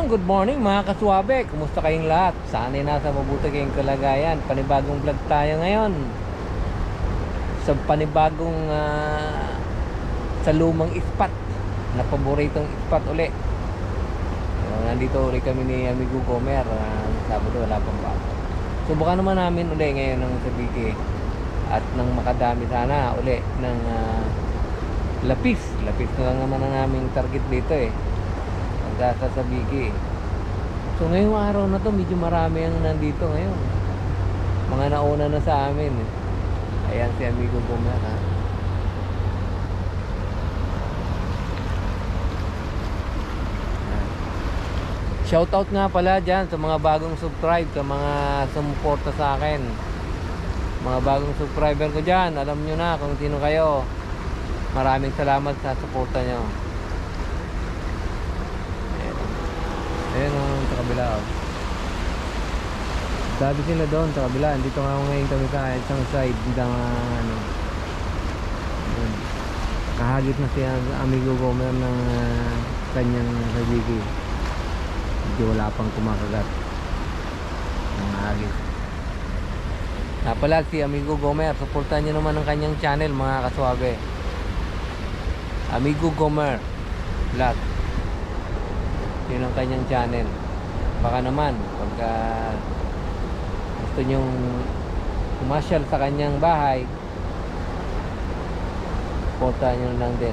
good morning mga kaswabe. Kumusta kayong lahat? Sana'y nasa mabuti kayong kalagayan. Panibagong vlog tayo ngayon. Sa panibagong sa lumang ispat na paboritong ispat uli. Nandito uli kami ni Amigo Gomer. Sabado wala pang bago. Subukan naman namin uli ngayon ng sabiki. At nang makadami sana uli ng lapis. Lapis na lang naman ang naming target dito eh. Pagkasa sa biki. So ngayong araw na to medyo marami ang nandito ngayon. Mga nauna na sa amin eh. Ayan si Amigo Gomer ha. Shoutout nga pala dyan sa mga bagong subscribe, sa mga sumuporta sa akin. Mga bagong subscriber ko dyan, alam nyo na kung sino kayo. Maraming salamat sa suporta nyo. Ayan o, sa kabila o. Dati sila doon sa kabila. Dito nga ngayon kami sa isang side. Dito nga ano. Kahagit na si Amigo Gomer ng kanyang sabiki. Medyo wala pang kumakagat. Nangahagit. Pala si Amigo Gomer. Supportan nyo naman ang kanyang channel mga kaswabe. Amigo Gomer Vlog. Yun ang kanyang channel. Baka naman pagka gusto nyong umasyal sa kanyang bahay, supportan nyo lang din.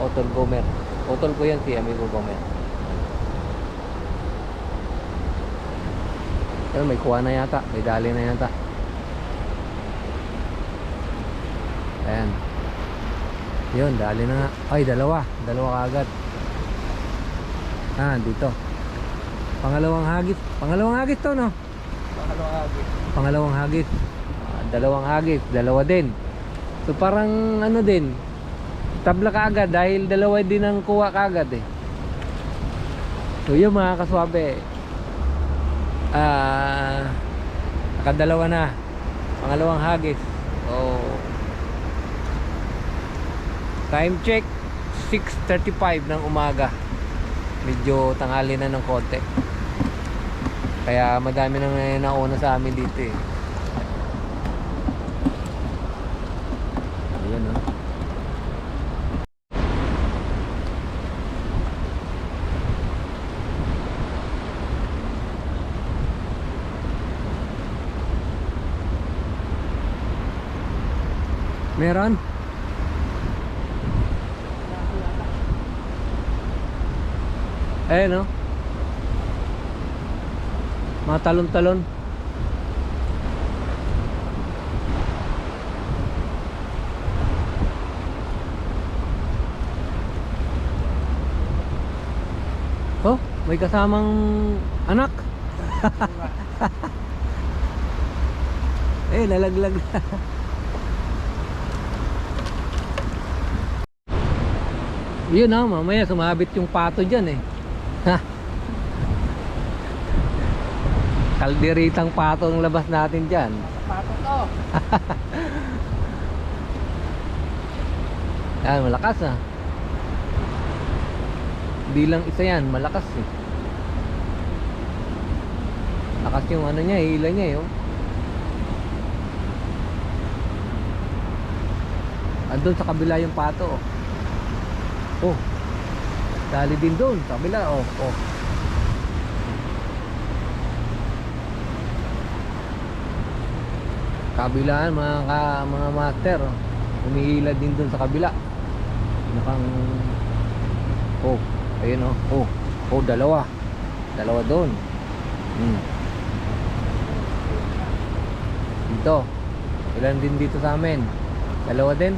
Otol Gomer. Otol ko yan si Amigo Gomer. Pero may kuha na yata. May dali na yata. Ayan. Yun, dali na nga. Ay, dalawa. Dalawa kaagad. Dito. Pangalawang hagis. Pangalawang hagis to, no? Pangalawang hagis. Pangalawang hagis. Dalawang hagis. Dalawa din. So, parang ano din. Tabla kaagad dahil dalawa din ang kuha kaagad eh. So, yun mga kaswabe. Nakadalawa na. Pangalawang hagis. Oh. Time check 6:35 ng umaga. Medyo tanghali na ng konti. Kaya madami nang nauna sa amin dito eh. Ayan o. Meron? No? Mga talon-talon. Oh, may kasamang anak. Lalaglag. Yun na, mamaya sumabit yung pato dyan eh. Kalderitang pato ang labas natin dyan. Pato to. Yan, malakas ah. Hindi lang isa yan, malakas eh. Lakas yung ano niya, hila niya eh. Andun sa kabila yung pato oh. Oh. Dali din doon sa kabila oh. Oh. Kabilaan mga master oh. Umihila din doon sa kabila. Nakang oh, ayun oh. Oh, oh dalawa. Dalawa doon. Dito. Ilan din dito sa amin? Dalawa din.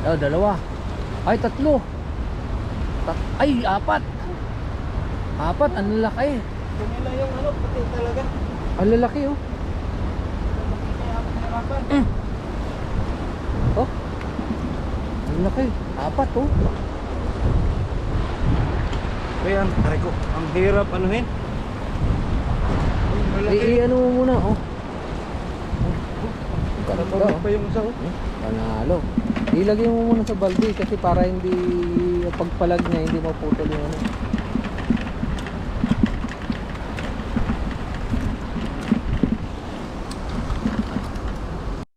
Oh, dalawa. Ay, tatlo. Ay, apat. Apat, ang lalaki. Yun nila yung ano, pati talaga. Ang lalaki oh. Oh. Ang laki. Apat oh. Ayan, taray ko. Ang hirap anuhin. Ano mo muna oh. Parang pa yung isa oh. Panalo. Ilagay mo muna sa balde kasi para hindi yung pagpalag niya hindi maputol yung ano.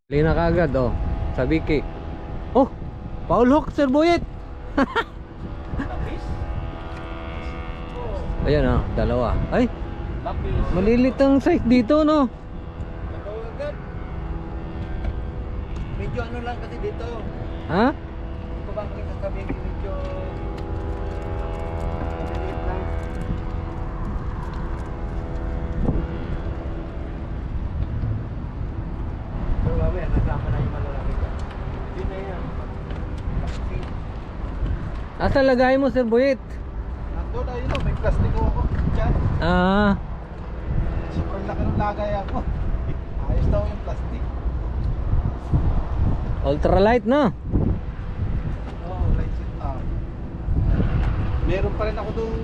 Lina kagad oh, sa Vicky. Oh, Paul Hook, Sir Boyet. Lapis? Ayan oh, dalawa. Ay, Lapis. malilit ang size dito no. Ikaw agad. Medyo ano lang kasi dito. Ha? Kung bakit sasabihin ko medyo maliit lang. So mamaya nasama na yung malalaki ka. Yun na yan. Plastic. Asa lagay mo Sir Boyet? Nandun na yun o, may plastic ako. Diyan. Ah, Sobrang laki ng lagay ako. Ayos daw yung plastic. ultralight no. Oo, light sit na. Meron pa rin ako dong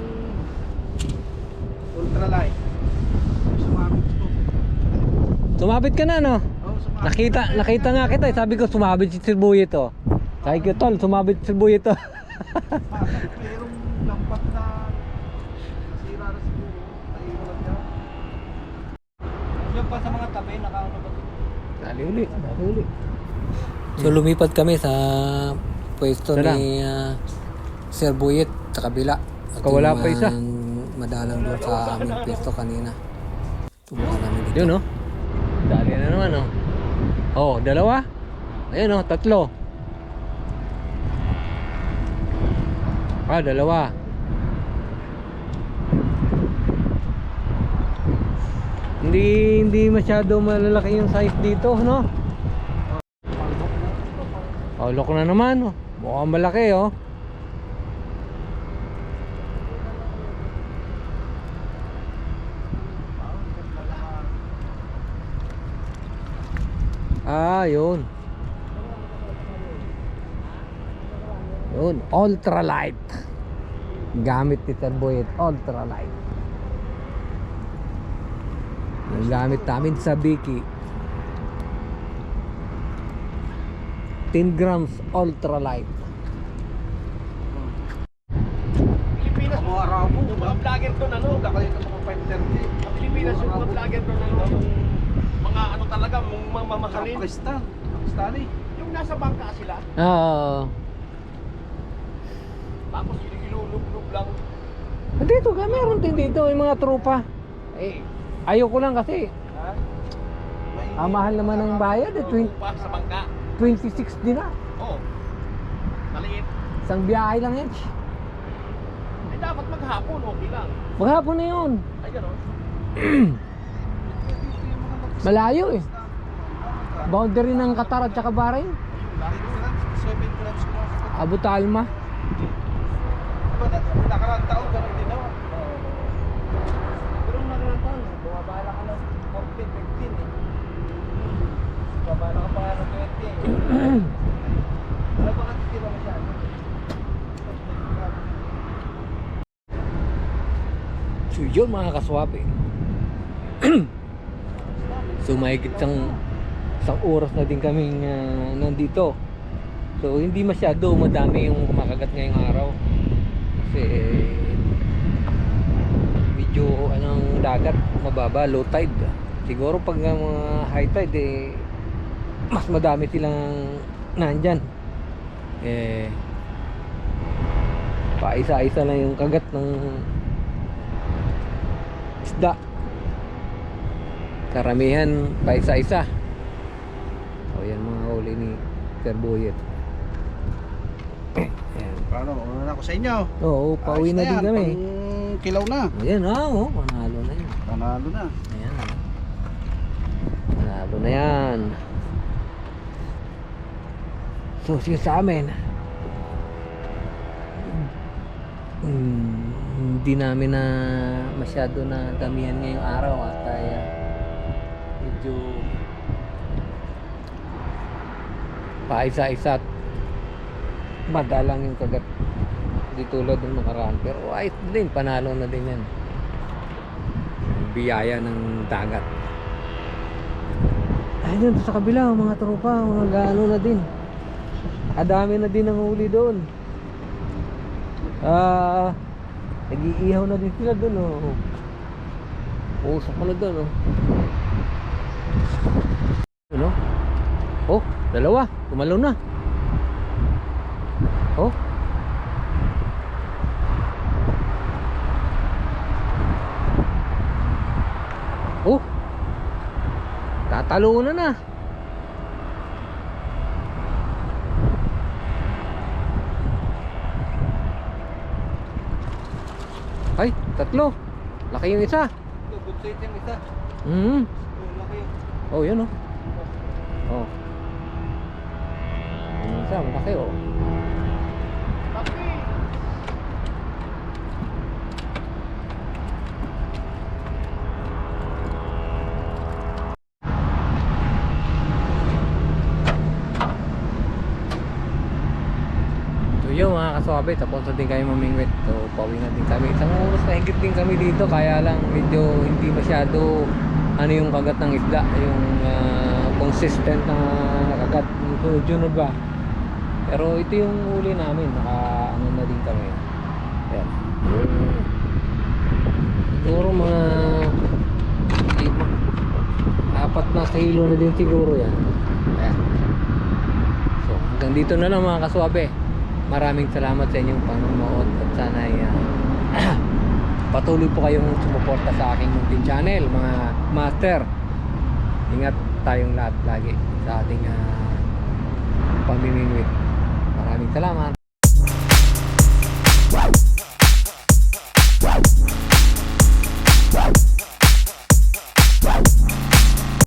ultralight. Sumabit ko. Sumabit ka na no. Oo, sumabit. Nakita nga kita, sabi ko sumabit si Sir Boyet oh. Sabi ko tol, sumabit si Sir Boyet oh. Bakit merong lampat na nasira na siguro? Naiwan lang niya. Diyan pa sa mga tabi, nakaano ba ito? Dali uli. So lumipat kami sa pwesto Sana. ni Sir Boyet sa kabila. At Kawala yung, pa isa. Madalang doon sa aming pwesto kanina. Tumuha kami dito. Yun, no? Dali na naman oh. Oh, dalawa. Ayun oh, tatlo. Ah, dalawa. Hindi masyado malalaki yung size dito, no? Oh, lock na naman, oh. Mukhang malaki, oh. Ah, yun. Yun, ultralight. Gamit ni Sir Boyet, ultralight. Yung gamit namin sa Vicky. 10 grams ultralight. Pilipinas mo araw mo, yung mga vlogger doon ano, kakalit ng mga 530. Sa Pilipinas yung mga vlogger doon ano, yung mga ano talaga, mga mamahalin. Pakistani. Yung nasa bangka sila, Oo. tapos ilulub-lub lang. Dito ka, meron din dito yung mga tropa. Eh, ayoko lang kasi. Ha? Ang mahal naman ng bayad, eh, Pa sa bangka. 26 din na. Oo. Maliit. Isang biyahe lang yan. Eh dapat maghapon, okay lang. Maghapon na yun. Ay gano'n. Malayo eh. Boundary ng Qatar at saka Bahrain. 7 grams mo. Abu Talma. Nakarang taon, gano'n din naman. Pero nakarang taon, bumabala ka ng 14, 15 eh. Bumabala ka pa nga ng 20 eh. Wala ba katitira masyado? So yun mga kaswabe. So mahigit isang oras na din kaming nandito. So hindi masyado madami yung kumakagat ngayong araw. Kasi medyo anong dagat mababa, low tide. Siguro pag mga high tide mas madami silang nandyan. Paisa-isa lang yung kagat ng isda. Karamihan paisa-isa. O yan mga huli ni Sir Boyet. Ayan. Paano? Una na ako sa inyo. Oo, pauwi na din kami. Pang kilaw na. Ayan, oh, panalo na yun. Panalo na. Ayan. Panalo na yan. So, siya sa amin. Hindi namin na masyado na damihan ngayong araw at medyo paisa-isa at madalang yung kagat di tulad ng nakaraan, pero ayos din, panalo na din yan. Biyaya ng dagat. Ayun sa kabila mga tropa, mga gaano na din, adami na din ang huli doon. Nag-iihaw na din sila dun, oh. Usok ko na dun, oh. Ano? Oh, dalawa. Tumalo na. Oh. Oh. Tatalo na. Ay, tatlo. Laki yung isa. Good side yung isa. Laki. Oh, yun oh. Oh. Yung isa, malaki oh. Laki. So yun mga kaswabe, tapos na din kayo mamingwit. So pauwi na din kami. Isang oras na higit din kami dito. Kaya lang medyo hindi masyado ano yung kagat ng isda. Yung consistent na kagat. Yung sunod-sunod ba. Pero ito yung uli namin. Naka ano na din kami. Ayan. Siguro mga 4 na kilo na din siguro yan. Ayan. So hanggang dito na lang mga kaswabe. Maraming salamat sa inyong panonood at sana ay patuloy po kayong sumuporta sa aking munting channel mga master. Ingat tayong lahat lagi sa ating pamimingwit. Maraming salamat.